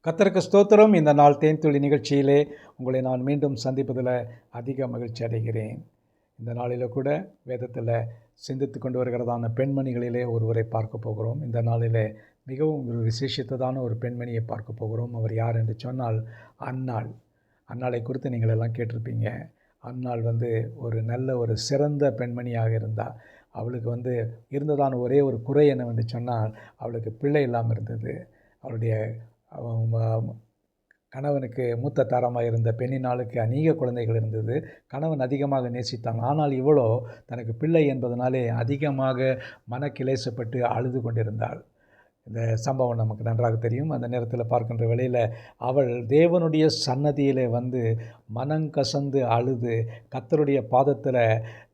கர்த்தருக்கு ஸ்தோத்திரம். இந்த நாள் தேன்துளி நிகழ்ச்சியிலே உங்களை நான் மீண்டும் சந்திப்பதில் அதிக மகிழ்ச்சி அடைகிறேன். இந்த நாளில் கூட வேதத்தில் சிந்தித்து கொண்டு வருகிறதான பெண்மணிகளிலே ஒருவரை பார்க்க போகிறோம். இந்த நாளிலே மிகவும் ஒரு விசேஷித்ததான ஒரு பெண்மணியை பார்க்க போகிறோம். அவர் யார் என்று சொன்னால் அன்னாள். அன்னாளை குறித்து நீங்கள் எல்லாம் கேட்டிருப்பீங்க. அன்னாள் ஒரு நல்ல ஒரு சிறந்த பெண்மணியாக இருந்தாள். அவளுக்கு இருந்ததான ஒரே ஒரு குறை என்னவென்று சொன்னால், அவளுக்கு பிள்ளை இல்லாமல் இருந்தது. அவளுடைய கணவனுக்கு மூத்த தாரமாக இருந்த பெண்ணினாளுக்கு அநேக குழந்தைகள் இருந்தது. கணவன் அதிகமாக நேசித்தான். ஆனால் இவளோ தனக்கு பிள்ளை என்பதனாலே அதிகமாக மனக்கிலேசப்பட்டு அழுது கொண்டிருந்தாள். இந்த சம்பவம் நமக்கு நன்றாக தெரியும். அந்த நேரத்தில் பார்க்கின்ற வேளையில் அவள் தேவனுடைய சன்னதியிலே மனங்கசந்து அழுது கர்த்தருடைய பாதத்தில்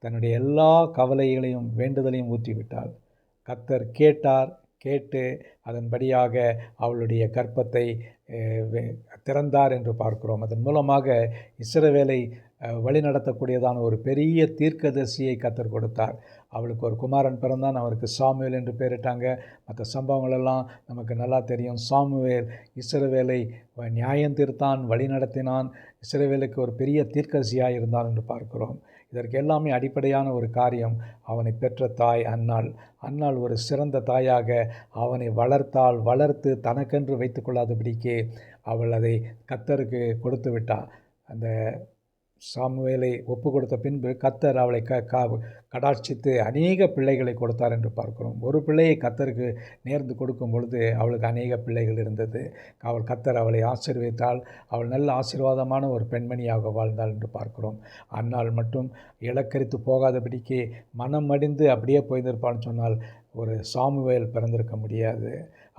தன்னுடைய எல்லா கவலைகளையும் வேண்டுதலையும் ஊற்றிவிட்டாள். கர்த்தர் கேட்டு அதன்படியாக அவளுடைய கர்ப்பத்தை திறந்தார் என்று பார்க்கிறோம். அதன் மூலமாக இஸ்ரவேலை வழிநடத்தக்கூடியதான ஒரு பெரிய தீர்க்கதரிசியை கர்த்தர் கொடுத்தார். அவளுக்கு ஒரு குமாரன் பிறந்தான். அவருக்கு சாமுவேல் என்று பெயரிட்டாங்க. மற்ற சம்பவங்களெல்லாம் நமக்கு நல்லா தெரியும். சாமுவேல் இஸ்ரவேலை நியாயம் தீர்த்தான், வழி நடத்தினான். இஸ்ரவேலுக்கு ஒரு பெரிய தீர்க்கதரிசியாக இருந்தான் என்று பார்க்கிறோம். இதற்கு எல்லாமே அடிப்படையான ஒரு காரியம் அவனை பெற்ற தாய் அன்னாள் ஒரு சிறந்த தாயாக அவனை வளர்த்து தனக்கென்று வைத்து கொள்ளாதபடிக்கு அவள் அதை கர்த்தருக்கு கொடுத்து விட்டாள். அந்த சாமுவேலை ஒப்பு கொடுத்த பின்பு கர்த்தர் அவளை கடாட்சித்து அநேக பிள்ளைகளை கொடுத்தார் என்று பார்க்கிறோம். ஒரு பிள்ளையை கர்த்தருக்கு நேர்ந்து கொடுக்கும் பொழுது அவளுக்கு அநேக பிள்ளைகள் இருந்தது. கர்த்தர் அவளை ஆசீர்வதித்தாள். அவள் நல்ல ஆசீர்வாதமான ஒரு பெண்மணியாக வாழ்ந்தாள் என்று பார்க்கிறோம். அன்னாள் மட்டும் இலக்கரித்து போகாதபடிக்கு மனம் மடிந்து அப்படியே போயிருந்திருப்பான்னு சொன்னால் ஒரு சாமுவேல் பிறந்திருக்க முடியாது.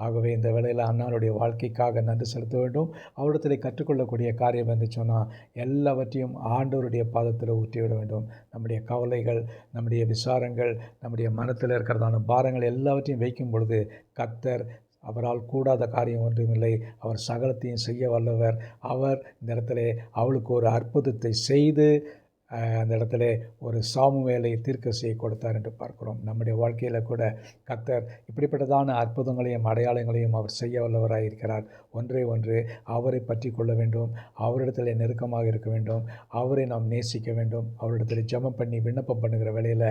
ஆகவே இந்த வேளையில் அன்னாளுடைய வாழ்க்கைக்காக நன்றி செலுத்த வேண்டும். அவரிடத்தில் கற்றுக்கொள்ளக்கூடிய காரியம் என்று சொன்னால் எல்லாவற்றையும் ஆண்டவருடைய பாதத்தில் ஊற்றிவிட வேண்டும். நம்முடைய கவலைகள், நம்முடைய விசாரங்கள், நம்முடைய மனத்தில் இருக்கிறதான பாரங்கள் எல்லாவற்றையும் வைக்கும் பொழுது கர்த்தர் அவரால் கூடாத காரியம் ஒன்றுமில்லை. அவர் சகலத்தையும் செய்ய வல்லவர். அவர் இந்த இடத்துல அவளுக்கு ஒரு அற்புதத்தை செய்து அந்த இடத்துல ஒரு சாமுவேலை தீர்க்கதரிசியை கொடுத்தார் என்று பார்க்கிறோம். நம்முடைய வாழ்க்கையில் கூட கர்த்தர் இப்படிப்பட்டதான அற்புதங்களையும் அடையாளங்களையும் அவர் செய்ய வல்லவராக இருக்கிறார். ஒன்று அவரை பற்றி கொள்ள வேண்டும். அவரிடத்தில் நெருக்கமாக இருக்க வேண்டும். அவரை நாம் நேசிக்க வேண்டும். அவரிடத்தில் ஜெபம் பண்ணி விண்ணப்பம் பண்ணுகிற வேளையில்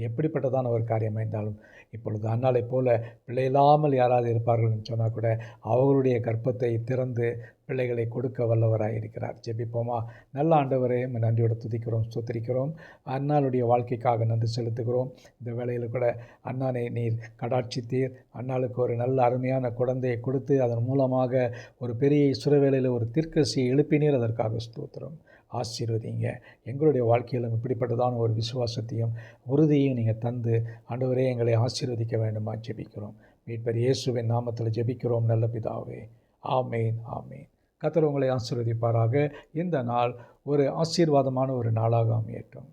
எப்படிப்பட்டதான ஒரு காரியம் இருந்தாலும் இப்பொழுது அன்னாலை போல பிள்ளை இல்லாமல் யாராவது இருப்பார்கள் என்று சொன்னால் கூட அவர்களுடைய கர்ப்பத்தை திறந்து பிள்ளைகளை கொடுக்க வல்லவராக இருக்கிறார். ஜெபிப்போமா? நல்ல ஆண்டவரே, நன்றியோடு துதிக்கிறோம், ஸ்தோத்திரிக்கிறோம். அன்னாளுடைய வாழ்க்கைக்காக நன்றி செலுத்துகிறோம். இந்த வேளையில் கூட அன்னானை நீர் கடாட்சித்தீர். அன்னாளுக்கு ஒரு நல்ல அருமையான குழந்தையை கொடுத்து அதன் மூலமாக ஒரு பெரிய இஸ்ரவேலில் ஒரு தீர்க்கதரிசியை எழுப்பினீர். அதற்காக ஸ்தோத்திரம். ஆசீர்வதிங்க. எங்களுடைய வாழ்க்கையிலும் இப்படிப்பட்டதான ஒரு விசுவாசத்தையும் உறுதியையும் நீங்கள் தந்து ஆண்டவரே எங்களை ஆசீர்வதிக்க வேண்டுமா ஜெபிக்கிறோம். மீட்பர் இயேசுவின் நாமத்தில் ஜெபிக்கிறோம் நல்ல பிதாவே. ஆமேன், ஆமேன். கர்த்தர் உங்களை ஆசீர்வதிப்பாராக. இந்த நாள் ஒரு ஆசீர்வாதமான ஒரு நாளாக அமையட்டும்.